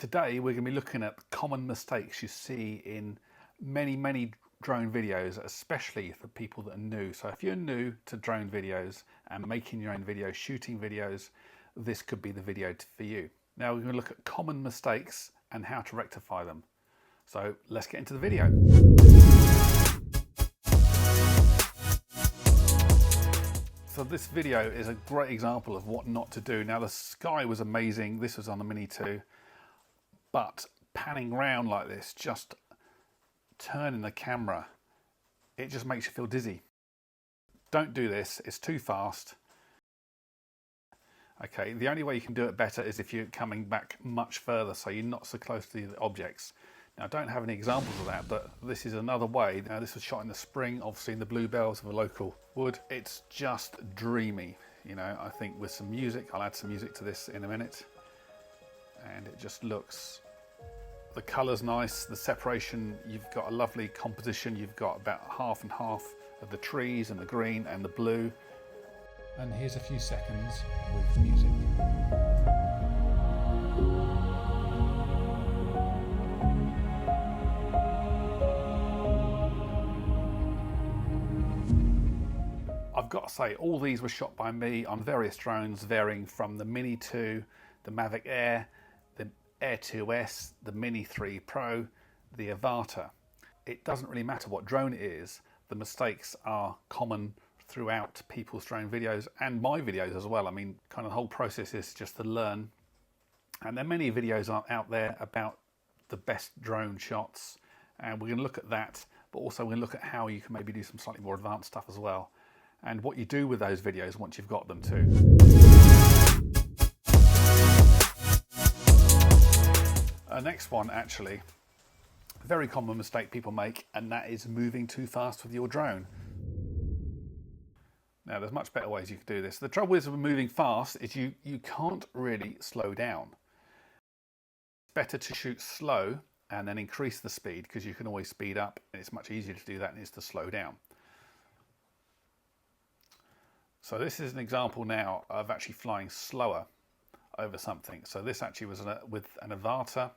Today we're going to be looking at common mistakes you see in many drone videos, especially for people that are new. So if you're new to drone videos and making your own videos, shooting videos, this could be the video for you. Now we're going to look at common mistakes and how to rectify them. So let's get into the video. So this video is a great example of what not to do. Now the sky was amazing. This was on the Mini 2. But panning around like this, just turning the camera, it just makes you feel dizzy. Don't do this, it's too fast. Okay, the only way you can do it better is if you're coming back much further, so you're not so close to the objects. Now I don't have any examples of that, but this is another way. Now this was shot in the spring, obviously in the bluebells of a local wood. It's just dreamy, you know. I think with some music, I'll add some music to this in a minute. And it just looks, the colour's nice, the separation, you've got a lovely composition, you've got about half and half of the trees and the green and the blue. And here's a few seconds with the music. I've got to say, all these were shot by me on various drones, varying from the Mini 2, the Mavic Air, the Air 2S, the Mini 3 Pro, the Avata. It doesn't really matter what drone it is, the mistakes are common throughout people's drone videos and my videos as well. I mean, kind of the whole process is just to learn. And there are many videos out there about the best drone shots, and we're going to look at that, but also we're going to look at how you can maybe do some slightly more advanced stuff as well, and what you do with those videos once you've got them too. Next one, actually, very common mistake people make, and that is moving too fast with your drone. Now there's much better ways you can do this. The trouble is with moving fast is you can't really slow down. It's better to shoot slow and then increase the speed, because you can always speed up, and it's much easier to do that than it is to slow down. So this is an example now of actually flying slower over something. So this actually was with an Avata,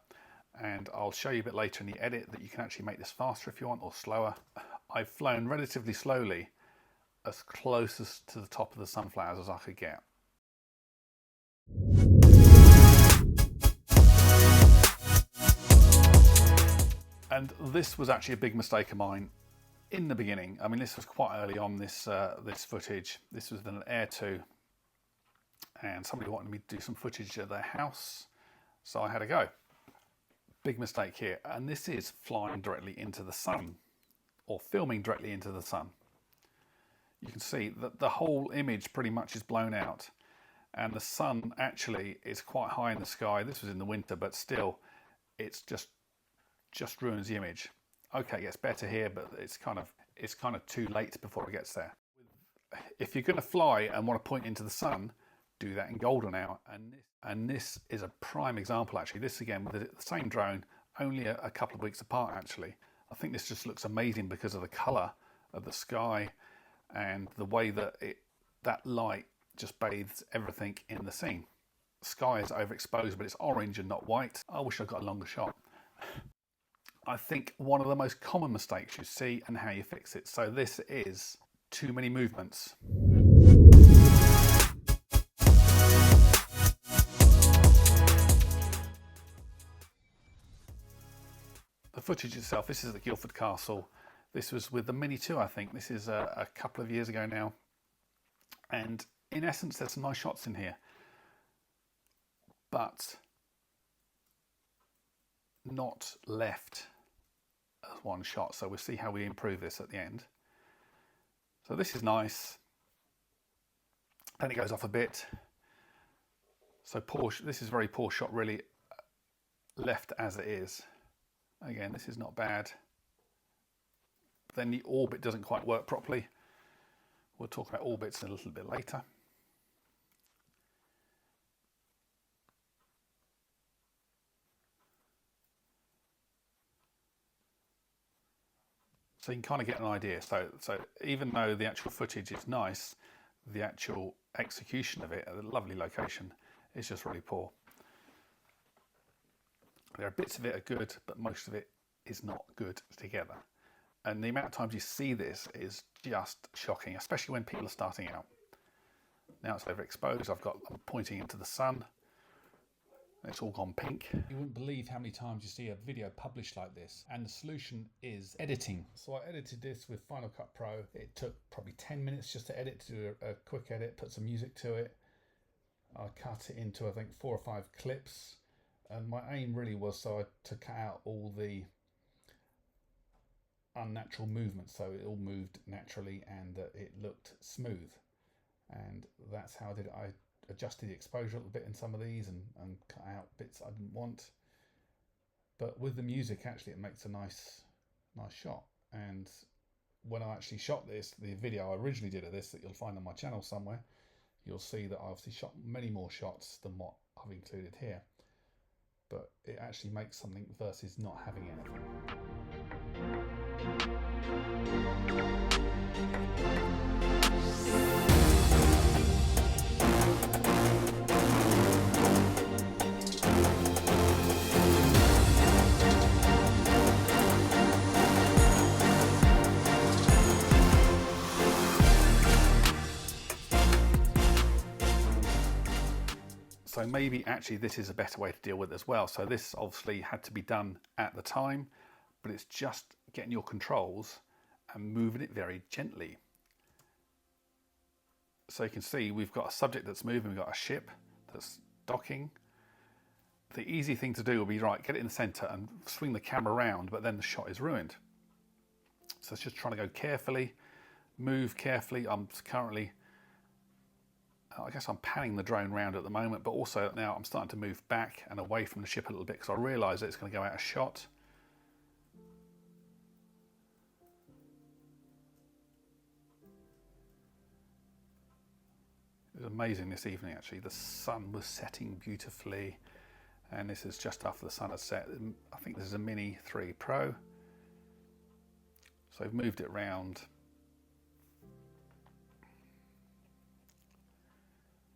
and I'll show you a bit later in the edit that you can actually make this faster if you want, or slower. I've flown relatively slowly, as close to the top of the sunflowers as I could get. And this was actually a big mistake of mine in the beginning. I mean, this was quite early on, this footage. This was an Air 2, and somebody wanted me to do some footage at their house, so I had to go. Big mistake here, and this is flying directly into the sun, or filming directly into the sun. You can see that the whole image pretty much is blown out, and the sun actually is quite high in the sky. This was in the winter, but still, it's just ruins the image. Okay, it gets better here, but it's kind of too late before it gets there. If you're going to fly and want to point into the sun, do that in golden hour, and this is a prime example actually. This again with the same drone, only a couple of weeks apart actually. I think this just looks amazing because of the colour of the sky and the way that that light just bathes everything in the scene. The sky is overexposed, but it's orange and not white. I wish I got a longer shot. I think one of the most common mistakes you see and how you fix it. So this is too many movements. The footage itself, this is the Guildford Castle. This was with the Mini 2, I think. This is a couple of years ago now. And in essence, there's some nice shots in here, but not left as one shot. So we'll see how we improve this at the end. So this is nice. Then it goes off a bit. So poor, this is very poor shot, really, left as it is. Again, this is not bad. Then the orbit doesn't quite work properly. We'll talk about orbits a little bit later. So you can kind of get an idea. So even though the actual footage is nice, the actual execution of it at a lovely location is just really poor. There are bits of it are good, but most of it is not good together. And the amount of times you see this is just shocking, especially when people are starting out. Now it's overexposed. I'm pointing into the sun. It's all gone pink. You wouldn't believe how many times you see a video published like this. And the solution is editing. So I edited this with Final Cut Pro. It took probably 10 minutes just to edit, to do a quick edit, put some music to it. I cut it into, I think, 4 or 5 clips. And my aim really was to cut out all the unnatural movements, so it all moved naturally and that it looked smooth. And that's how I did it. I adjusted the exposure a little bit in some of these and cut out bits I didn't want. But with the music, actually, it makes a nice shot. And when I actually shot this, the video I originally did of this that you'll find on my channel somewhere, you'll see that I obviously shot many more shots than what I've included here. But it actually makes something versus not having anything. So maybe actually this is a better way to deal with it as well. So this obviously had to be done at the time, but it's just getting your controls and moving it very gently. So you can see we've got a subject that's moving, we've got a ship that's docking. The easy thing to do will be, right, get it in the center and swing the camera around, but then the shot is ruined. So it's just trying to go carefully, move carefully. I'm currently, I guess I'm panning the drone around at the moment, but also now I'm starting to move back and away from the ship a little bit because I realise that it's going to go out of shot. It was amazing this evening, actually. The sun was setting beautifully, and this is just after the sun has set. I think this is a Mini 3 Pro. So I've moved it round.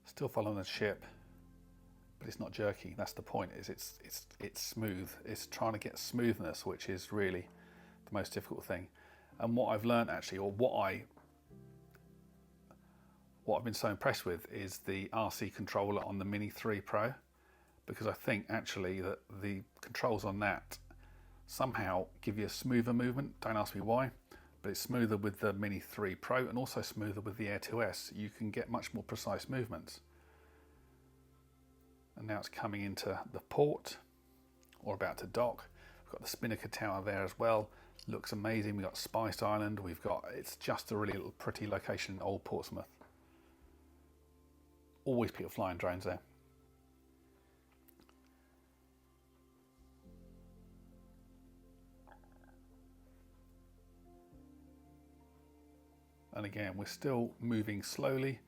Still following the ship, but it's not jerky. That's the point. Is it's smooth. It's trying to get smoothness, which is really the most difficult thing. And what I've learned actually, or what I've been so impressed with, is the RC controller on the Mini 3 Pro, because I think actually that the controls on that somehow give you a smoother movement. Don't ask me why, but it's smoother with the Mini 3 Pro and also smoother with the Air 2S. You can get much more precise movements. And now it's coming into the port, or about to dock. We've got the Spinnaker Tower there as well. Looks amazing. We've got Spice Island. It's just a really little pretty location in Old Portsmouth. Always people flying drones there. And again, we're still moving slowly.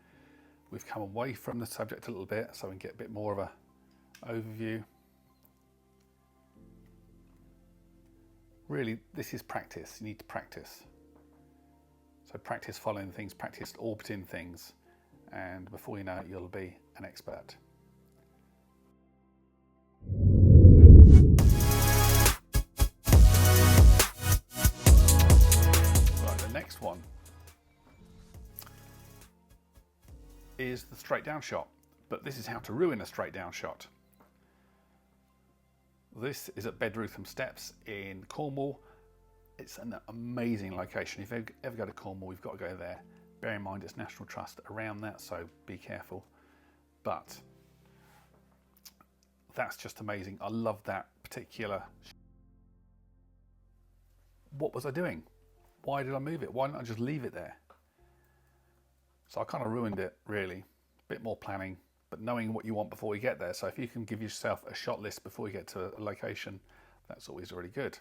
We've come away from the subject a little bit so we can get a bit more of a overview. Really, this is practice. You need to practice. So practice following things, practice orbiting things, and before you know it, you'll be an expert. Right, the next one is the straight down shot, but this is how to ruin a straight down shot. This is at Bedrutham Steps in Cornwall. It's an amazing location. If you ever go to Cornwall, you've got to go there. Bear in mind it's National Trust around that, so be careful. But that's just amazing. I love that particular. What was I doing? Why did I move it? Why didn't I just leave it there? So I kind of ruined it, really. A bit more planning, but knowing what you want before you get there. So if you can give yourself a shot list before you get to a location, that's always really good.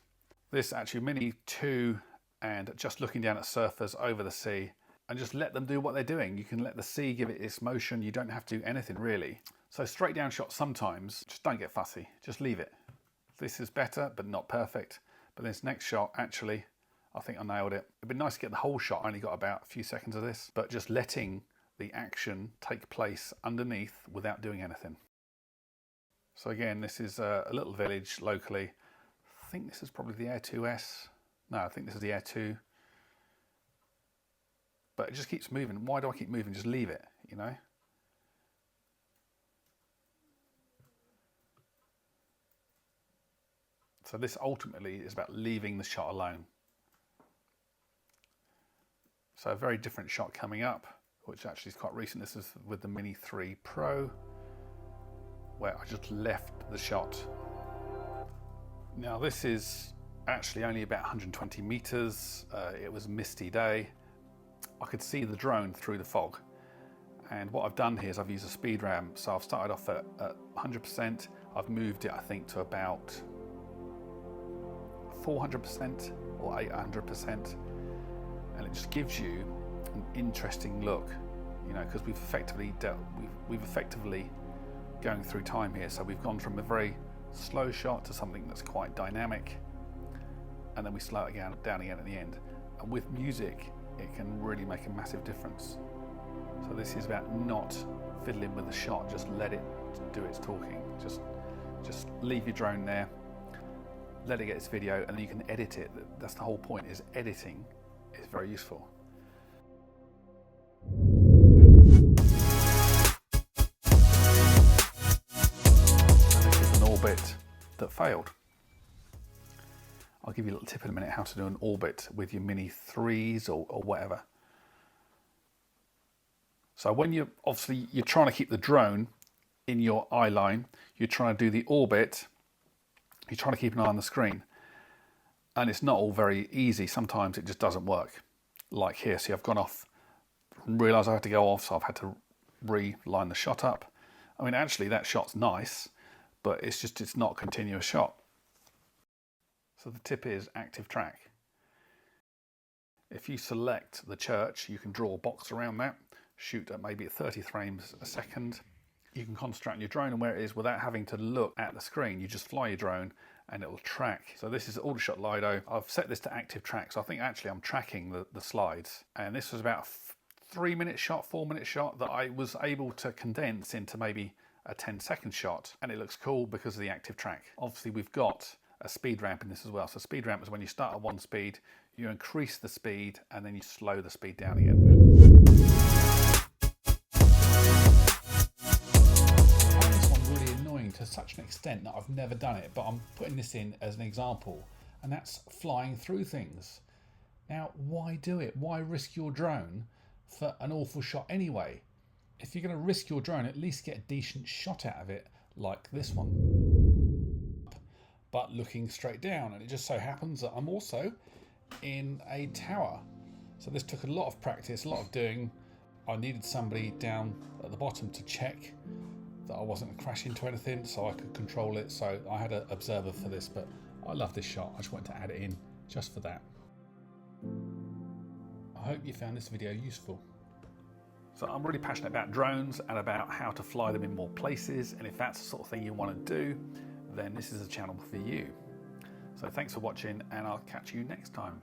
This actually Mini 2, and just looking down at surfers over the sea and just let them do what they're doing. You can let the sea give it its motion. You don't have to do anything really. So straight down shots sometimes, just don't get fussy, just leave it. This is better, but not perfect. But this next shot, actually, I think I nailed it. It'd be nice to get the whole shot. I only got about a few seconds of this, but just letting the action take place underneath without doing anything. So again, this is a little village locally. I think this is probably the Air 2S. No, I think this is the Air 2. But it just keeps moving. Why do I keep moving? Just leave it, you know? So this ultimately is about leaving the shot alone. So a very different shot coming up, which actually is quite recent. This is with the Mini 3 Pro, where I just left the shot. Now this is actually only about 120 meters. It was a misty day. I could see the drone through the fog. And what I've done here is I've used a speed ramp. So I've started off at 100%. I've moved it, I think, to about 400% or 800%. And it just gives you an interesting look, you know, because we've effectively going through time here. So we've gone from a very slow shot to something that's quite dynamic, and then we slow it down again at the end. And with music, it can really make a massive difference. So this is about not fiddling with the shot, just let it do its talking. Just leave your drone there, let it get its video, and then you can edit it. That's the whole point, is editing is very useful. This is an orbit that failed. I'll give you a little tip in a minute how to do an orbit with your Mini 3s or whatever. So when you're trying to keep the drone in your eye line, you're trying to do the orbit, you're trying to keep an eye on the screen. And it's not all very easy. Sometimes it just doesn't work. Like here, see, I've gone off, realised I had to go off, so I've had to reline the shot up. I mean, actually that shot's nice, but it's not a continuous shot. So the tip is active track. If you select the church, you can draw a box around that, shoot at maybe 30 frames a second. You can concentrate on your drone and where it is without having to look at the screen. You just fly your drone and it will track. So this is Aldershot Lido. I've set this to active track, so I think actually I'm tracking the slides. And this was about a 3-minute shot, 4-minute shot that I was able to condense into maybe a 10-second shot. And it looks cool because of the active track. Obviously we've got a speed ramp in this as well. So speed ramp is when you start at one speed, you increase the speed and then you slow the speed down again. To such an extent that I've never done it, but I'm putting this in as an example, and that's flying through things. Now, why do it? Why risk your drone for an awful shot anyway? If you're going to risk your drone, at least get a decent shot out of it, like this one, but looking straight down. And it just so happens that I'm also in a tower, so this took a lot of practice, a lot of doing. I needed somebody down at the bottom to check that I wasn't crashing into anything, so I could control it. So I had an observer for this, but I love this shot. I just wanted to add it in just for that. I hope you found this video useful. So I'm really passionate about drones and about how to fly them in more places, and if that's the sort of thing you want to do, then this is a channel for you. So thanks for watching, and I'll catch you next time.